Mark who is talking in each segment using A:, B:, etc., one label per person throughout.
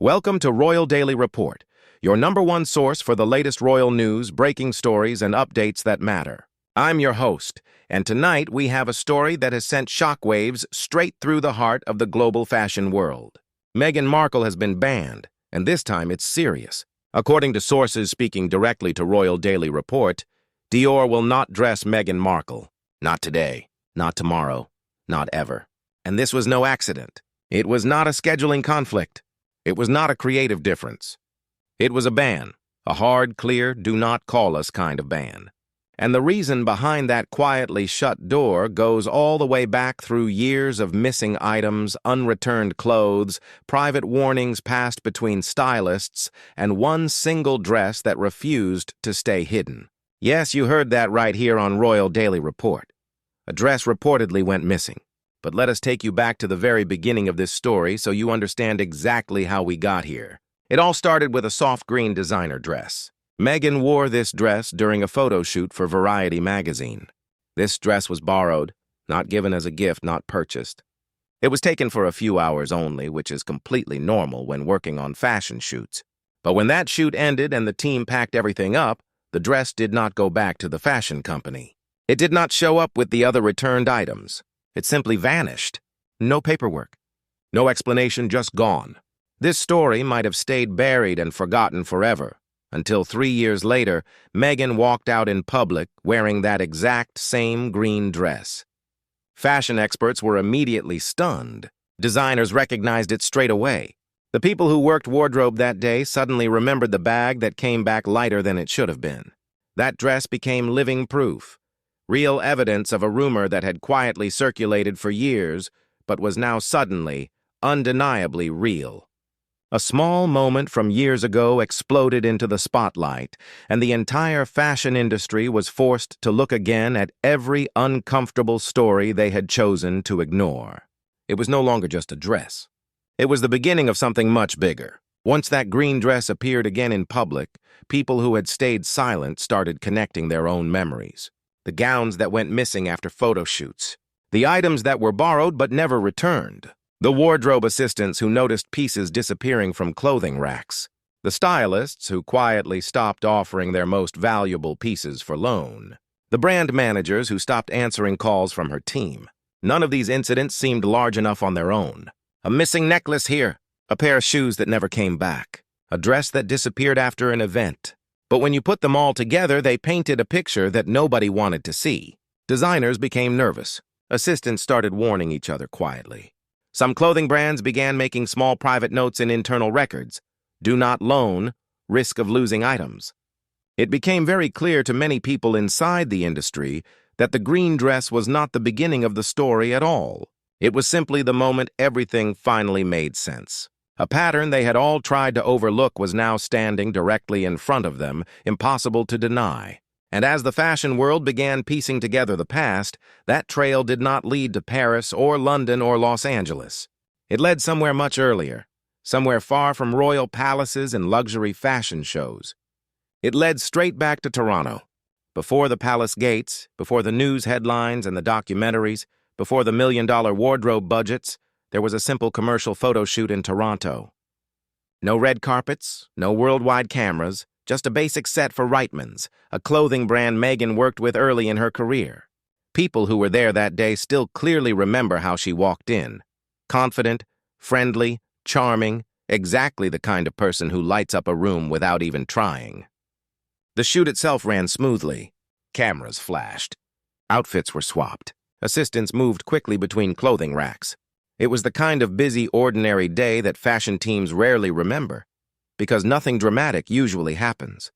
A: Welcome to Royal Daily Report, your #1 source for the latest royal news, breaking stories, and updates that matter. I'm your host, and tonight we have a story that has sent shockwaves straight through the heart of the global fashion world. Meghan Markle has been banned, and this time it's serious. According to sources speaking directly to Royal Daily Report, Dior will not dress Meghan Markle. Not today, not tomorrow, not ever. And this was no accident. It was not a scheduling conflict. It was not a creative difference. It was a ban, a hard, clear, do not call us kind of ban. And the reason behind that quietly shut door goes all the way back through years of missing items, unreturned clothes, private warnings passed between stylists, and one single dress that refused to stay hidden. Yes, you heard that right here on Royal Daily Report. A dress reportedly went missing. But let us take you back to the very beginning of this story so you understand exactly how we got here. It all started with a soft green designer dress. Meghan wore this dress during a photo shoot for Variety magazine. This dress was borrowed, not given as a gift, not purchased. It was taken for a few hours only, which is completely normal when working on fashion shoots. But when that shoot ended and the team packed everything up, the dress did not go back to the fashion company. It did not show up with the other returned items. It simply vanished. No paperwork. No explanation, just gone. This story might have stayed buried and forgotten forever, until 3 years later, Meghan walked out in public wearing that exact same green dress. Fashion experts were immediately stunned. Designers recognized it straight away. The people who worked wardrobe that day suddenly remembered the bag that came back lighter than it should have been. That dress became living proof. Real evidence of a rumor that had quietly circulated for years, but was now suddenly, undeniably real. A small moment from years ago exploded into the spotlight, and the entire fashion industry was forced to look again at every uncomfortable story they had chosen to ignore. It was no longer just a dress. It was the beginning of something much bigger. Once that green dress appeared again in public, people who had stayed silent started connecting their own memories. The gowns that went missing after photo shoots, the items that were borrowed but never returned, the wardrobe assistants who noticed pieces disappearing from clothing racks, the stylists who quietly stopped offering their most valuable pieces for loan, the brand managers who stopped answering calls from her team. None of these incidents seemed large enough on their own. A missing necklace here, a pair of shoes that never came back, a dress that disappeared after an event. But when you put them all together, they painted a picture that nobody wanted to see. Designers became nervous. Assistants started warning each other quietly. Some clothing brands began making small private notes in internal records. Do not loan, risk of losing items. It became very clear to many people inside the industry that the green dress was not the beginning of the story at all. It was simply the moment everything finally made sense. A pattern they had all tried to overlook was now standing directly in front of them, impossible to deny. And as the fashion world began piecing together the past, that trail did not lead to Paris or London or Los Angeles. It led somewhere much earlier, somewhere far from royal palaces and luxury fashion shows. It led straight back to Toronto. Before the palace gates, before the news headlines and the documentaries, before the million-dollar wardrobe budgets, there was a simple commercial photo shoot in Toronto. No red carpets, no worldwide cameras, just a basic set for Reitmans, a clothing brand Meghan worked with early in her career. People who were there that day still clearly remember how she walked in. Confident, friendly, charming, exactly the kind of person who lights up a room without even trying. The shoot itself ran smoothly. Cameras flashed. Outfits were swapped. Assistants moved quickly between clothing racks. It was the kind of busy, ordinary day that fashion teams rarely remember, because nothing dramatic usually happens.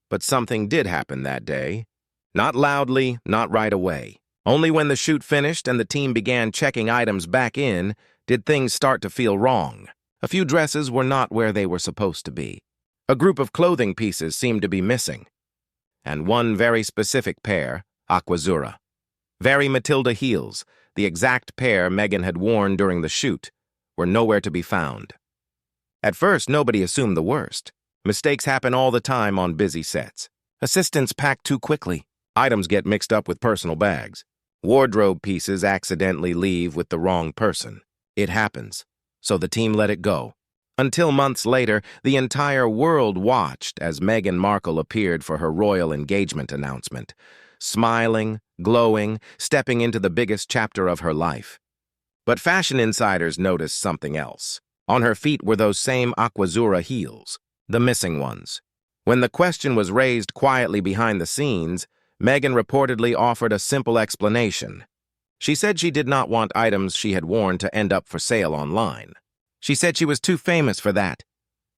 A: But something did happen that day. Not loudly, not right away. Only when the shoot finished and the team began checking items back in did things start to feel wrong. A few dresses were not where they were supposed to be. A group of clothing pieces seemed to be missing. And one very specific pair, Aquazzura. Very Matilda heels, the exact pair Meghan had worn during the shoot, were nowhere to be found. At first, nobody assumed the worst. Mistakes happen all the time on busy sets. Assistants pack too quickly. Items get mixed up with personal bags. Wardrobe pieces accidentally leave with the wrong person. It happens, so the team let it go. Until months later, the entire world watched as Meghan Markle appeared for her royal engagement announcement, smiling, glowing, stepping into the biggest chapter of her life. But fashion insiders noticed something else. On her feet were those same aquazzurra heels, the missing ones. When the question was raised quietly behind the scenes, Meghan reportedly offered a simple explanation. She said she did not want items she had worn to end up for sale online. She said she was too famous for that.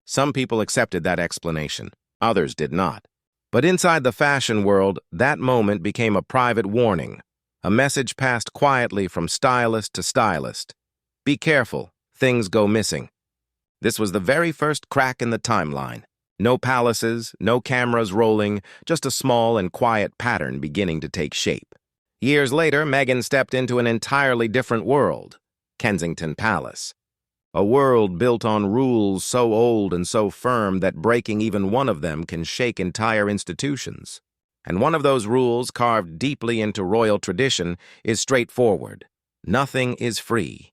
A: Some people accepted that explanation, others did not. But inside the fashion world, that moment became a private warning, a message passed quietly from stylist to stylist. Be careful, things go missing. This was the very first crack in the timeline. No palaces, no cameras rolling, just a small and quiet pattern beginning to take shape. Years later, Meghan stepped into an entirely different world, Kensington Palace. A world built on rules so old and so firm that breaking even one of them can shake entire institutions. And one of those rules, carved deeply into royal tradition, is straightforward. Nothing is free.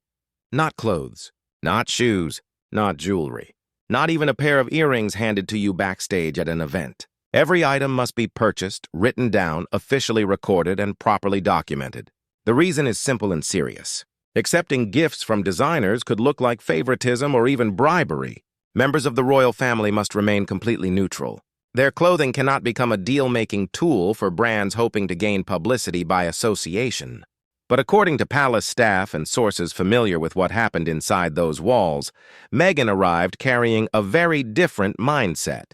A: Not clothes, not shoes, not jewelry, not even a pair of earrings handed to you backstage at an event. Every item must be purchased, written down, officially recorded, and properly documented. The reason is simple and serious. Accepting gifts from designers could look like favoritism or even bribery. Members of the royal family must remain completely neutral. Their clothing cannot become a deal-making tool for brands hoping to gain publicity by association. But according to palace staff and sources familiar with what happened inside those walls, Meghan arrived carrying a very different mindset.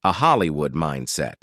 A: A Hollywood mindset.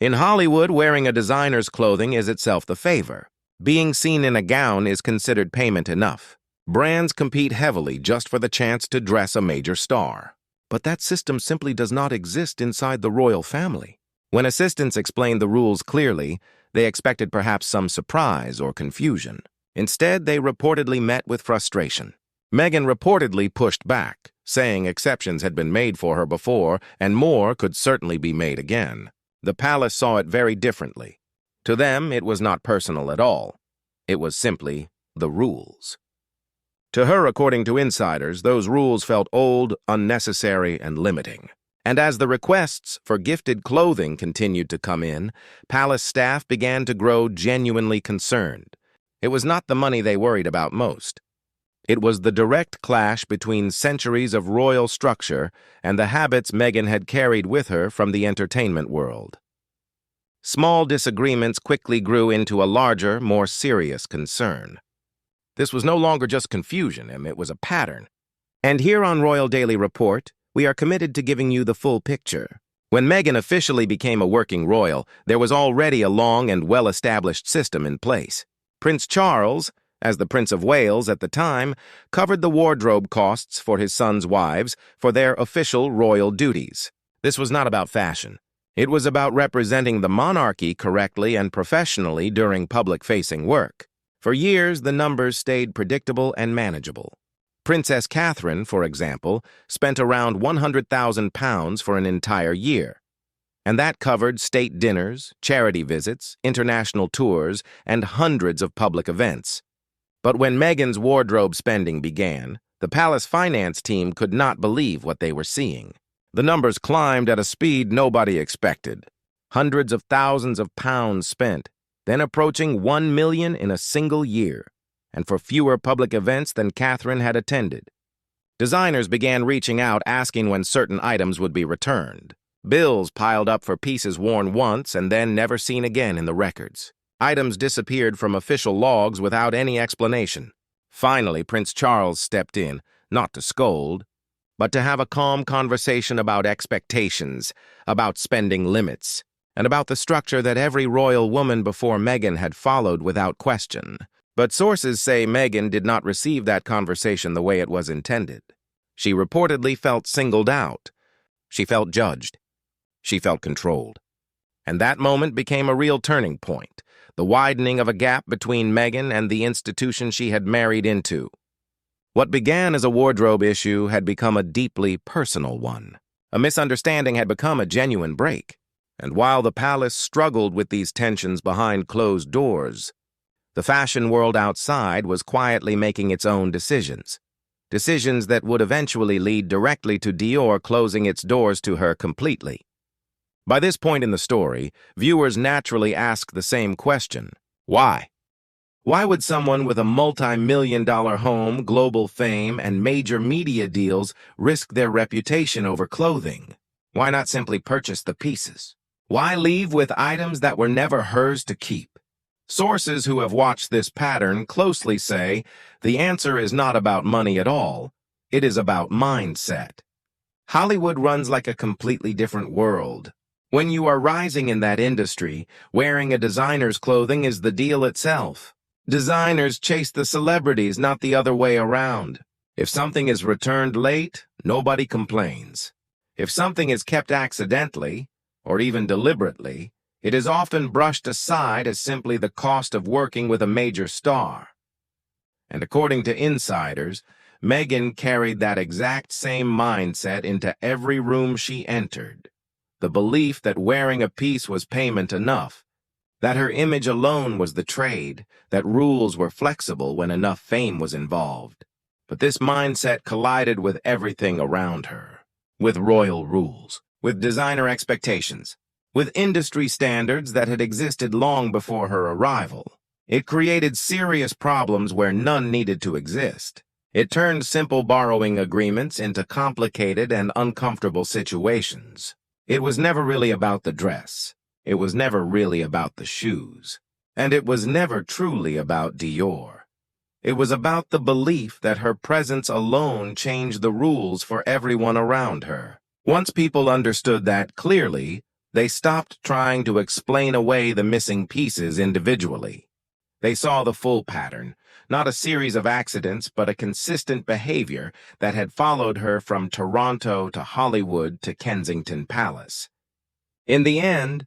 A: In Hollywood, wearing a designer's clothing is itself the favor. Being seen in a gown is considered payment enough. Brands compete heavily just for the chance to dress a major star. But that system simply does not exist inside the royal family. When assistants explained the rules clearly, they expected perhaps some surprise or confusion. Instead, they reportedly met with frustration. Meghan reportedly pushed back, saying exceptions had been made for her before and more could certainly be made again. The palace saw it very differently. To them, it was not personal at all. It was simply the rules. To her, according to insiders, those rules felt old, unnecessary, and limiting. And as the requests for gifted clothing continued to come in, palace staff began to grow genuinely concerned. It was not the money they worried about most. It was the direct clash between centuries of royal structure and the habits Meghan had carried with her from the entertainment world. Small disagreements quickly grew into a larger, more serious concern. This was no longer just confusion, it was a pattern. And here on Royal Daily Report, we are committed to giving you the full picture. When Meghan officially became a working royal, there was already a long and well-established system in place. Prince Charles, as the Prince of Wales at the time, covered the wardrobe costs for his sons' wives for their official royal duties. This was not about fashion. It was about representing the monarchy correctly and professionally during public-facing work. For years, the numbers stayed predictable and manageable. Princess Catherine, for example, spent around £100,000 for an entire year. And that covered state dinners, charity visits, international tours, and hundreds of public events. But when Meghan's wardrobe spending began, the palace finance team could not believe what they were seeing. The numbers climbed at a speed nobody expected. Hundreds of thousands of pounds spent, then approaching 1 million in a single year, and for fewer public events than Catherine had attended. Designers began reaching out asking when certain items would be returned. Bills piled up for pieces worn once and then never seen again in the records. Items disappeared from official logs without any explanation. Finally, Prince Charles stepped in, not to scold, but to have a calm conversation about expectations, about spending limits, and about the structure that every royal woman before Meghan had followed without question. But sources say Meghan did not receive that conversation the way it was intended. She reportedly felt singled out. She felt judged. She felt controlled. And that moment became a real turning point, the widening of a gap between Meghan and the institution she had married into. What began as a wardrobe issue had become a deeply personal one. A misunderstanding had become a genuine break. And while the palace struggled with these tensions behind closed doors, the fashion world outside was quietly making its own decisions. decisions that would eventually lead directly to Dior closing its doors to her completely. By this point in the story, viewers naturally ask the same question: why? Why would someone with a multi-million-dollar home, global fame, and major media deals risk their reputation over clothing? Why not simply purchase the pieces? Why leave with items that were never hers to keep? Sources who have watched this pattern closely say the answer is not about money at all. It is about mindset. Hollywood runs like a completely different world. When you are rising in that industry, wearing a designer's clothing is the deal itself. Designers chase the celebrities, not the other way around. If something is returned late, nobody complains. If something is kept accidentally, or even deliberately, it is often brushed aside as simply the cost of working with a major star. And according to insiders, Meghan carried that exact same mindset into every room she entered. The belief that wearing a piece was payment enough, that her image alone was the trade, that rules were flexible when enough fame was involved. But this mindset collided with everything around her, with royal rules, with designer expectations, with industry standards that had existed long before her arrival. It created serious problems where none needed to exist. It turned simple borrowing agreements into complicated and uncomfortable situations. It was never really about the dress. It was never really about the shoes. And it was never truly about Dior. It was about the belief that her presence alone changed the rules for everyone around her. Once people understood that clearly, they stopped trying to explain away the missing pieces individually. They saw the full pattern, not a series of accidents, but a consistent behavior that had followed her from Toronto to Hollywood to Kensington Palace. In the end,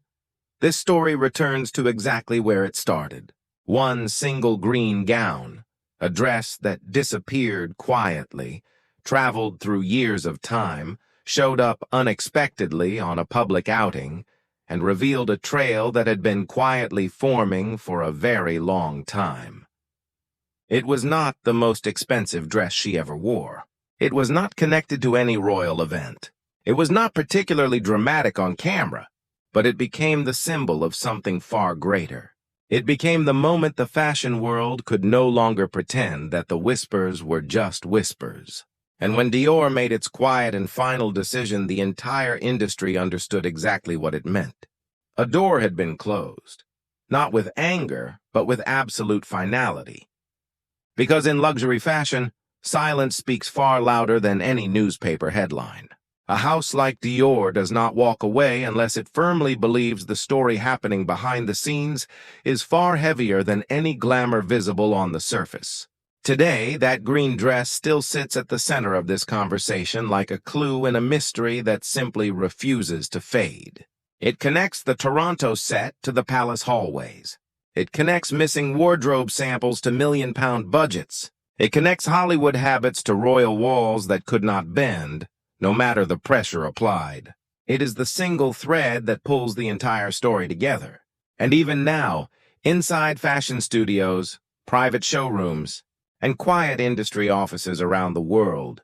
A: this story returns to exactly where it started. One single green gown, a dress that disappeared quietly, traveled through years of time, showed up unexpectedly on a public outing, and revealed a trail that had been quietly forming for a very long time. It was not the most expensive dress she ever wore. It was not connected to any royal event. It was not particularly dramatic on camera, but it became the symbol of something far greater. It became the moment the fashion world could no longer pretend that the whispers were just whispers. And when Dior made its quiet and final decision, the entire industry understood exactly what it meant. A door had been closed, not with anger, but with absolute finality. Because in luxury fashion, silence speaks far louder than any newspaper headline. A house like Dior does not walk away unless it firmly believes the story happening behind the scenes is far heavier than any glamour visible on the surface. Today, that green dress still sits at the center of this conversation like a clue in a mystery that simply refuses to fade. It connects the Toronto set to the palace hallways. It connects missing wardrobe samples to million-pound budgets. It connects Hollywood habits to royal walls that could not bend, no matter the pressure applied. It is the single thread that pulls the entire story together. And even now, inside fashion studios, private showrooms, and quiet industry offices around the world,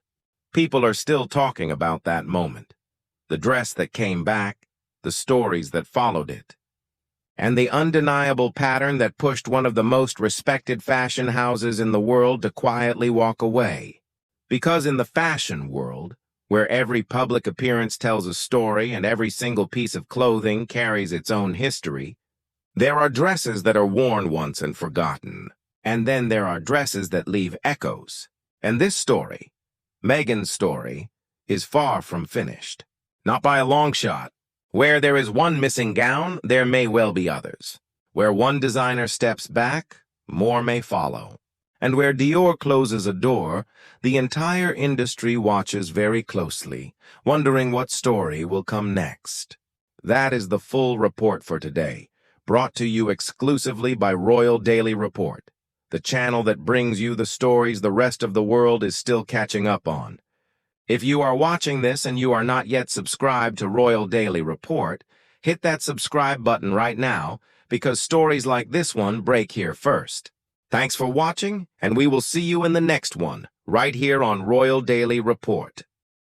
A: people are still talking about that moment. The dress that came back, the stories that followed it, and the undeniable pattern that pushed one of the most respected fashion houses in the world to quietly walk away. Because in the fashion world, where every public appearance tells a story and every single piece of clothing carries its own history, there are dresses that are worn once and forgotten. And then there are dresses that leave echoes. And this story, Meghan's story, is far from finished. Not by a long shot. Where there is one missing gown, there may well be others. Where one designer steps back, more may follow. And where Dior closes a door, the entire industry watches very closely, wondering what story will come next. That is the full report for today, brought to you exclusively by Royal Daily Report, the channel that brings you the stories the rest of the world is still catching up on. If you are watching this and you are not yet subscribed to Royal Daily Report, hit that subscribe button right now, because stories like this one break here first. Thanks for watching, and we will see you in the next one. right here on Royal Daily Report.